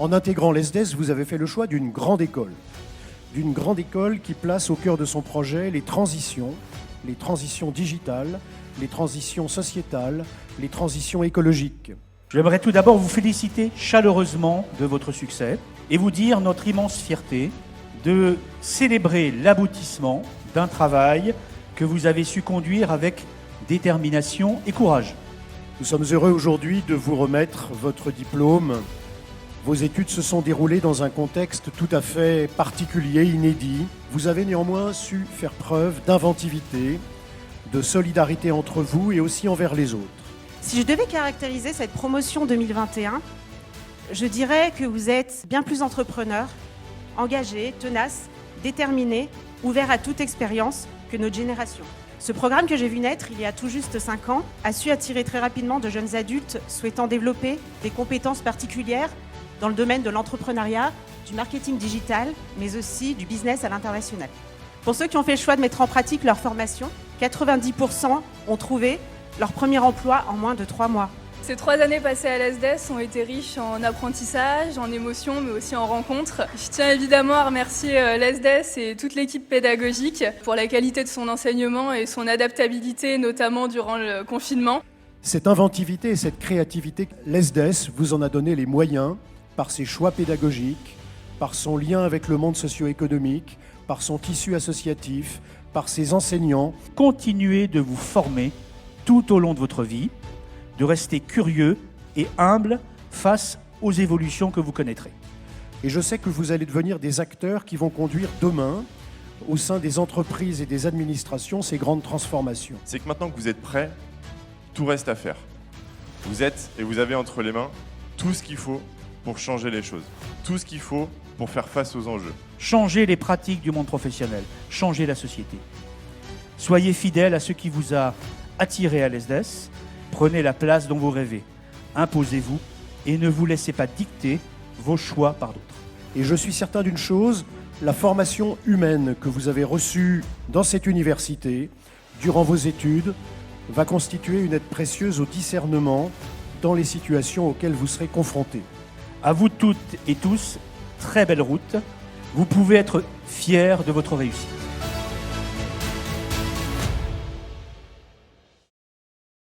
En intégrant l'ESDES, vous avez fait le choix d'une grande école qui place au cœur de son projet les transitions digitales, les transitions sociétales, les transitions écologiques. J'aimerais tout d'abord vous féliciter chaleureusement de votre succès et vous dire notre immense fierté de célébrer l'aboutissement d'un travail que vous avez su conduire avec détermination et courage. Nous sommes heureux aujourd'hui de vous remettre votre diplôme. Vos études se sont déroulées dans un contexte tout à fait particulier, inédit. Vous avez néanmoins su faire preuve d'inventivité, de solidarité entre vous et aussi envers les autres. Si je devais caractériser cette promotion 2021, je dirais que vous êtes bien plus entrepreneur, engagé, tenace, déterminé, ouvert à toute expérience que notre génération. Ce programme que j'ai vu naître il y a tout juste 5 ans a su attirer très rapidement de jeunes adultes souhaitant développer des compétences particulières dans le domaine de l'entrepreneuriat, du marketing digital, mais aussi du business à l'international. Pour ceux qui ont fait le choix de mettre en pratique leur formation, 90% ont trouvé leur premier emploi en moins de 3 mois. Ces 3 années passées à l'ESDES ont été riches en apprentissage, en émotions, mais aussi en rencontres. Je tiens évidemment à remercier l'ESDES et toute l'équipe pédagogique pour la qualité de son enseignement et son adaptabilité, notamment durant le confinement. Cette inventivité et cette créativité, l'ESDES vous en a donné les moyens par ses choix pédagogiques, par son lien avec le monde socio-économique, par son tissu associatif, par ses enseignants. Continuez de vous former tout au long de votre vie, de rester curieux et humble face aux évolutions que vous connaîtrez. Et je sais que vous allez devenir des acteurs qui vont conduire demain, au sein des entreprises et des administrations, ces grandes transformations. C'est que maintenant que vous êtes prêts, tout reste à faire. Vous êtes et vous avez entre les mains tout ce qu'il faut pour changer les choses, tout ce qu'il faut pour faire face aux enjeux. Changez les pratiques du monde professionnel, changez la société. Soyez fidèles à ce qui vous a attiré à l'ESDES, prenez la place dont vous rêvez, imposez-vous et ne vous laissez pas dicter vos choix par d'autres. Et je suis certain d'une chose, la formation humaine que vous avez reçue dans cette université, durant vos études, va constituer une aide précieuse au discernement dans les situations auxquelles vous serez confrontés. À vous toutes et tous, très belle route. Vous pouvez être fiers de votre réussite.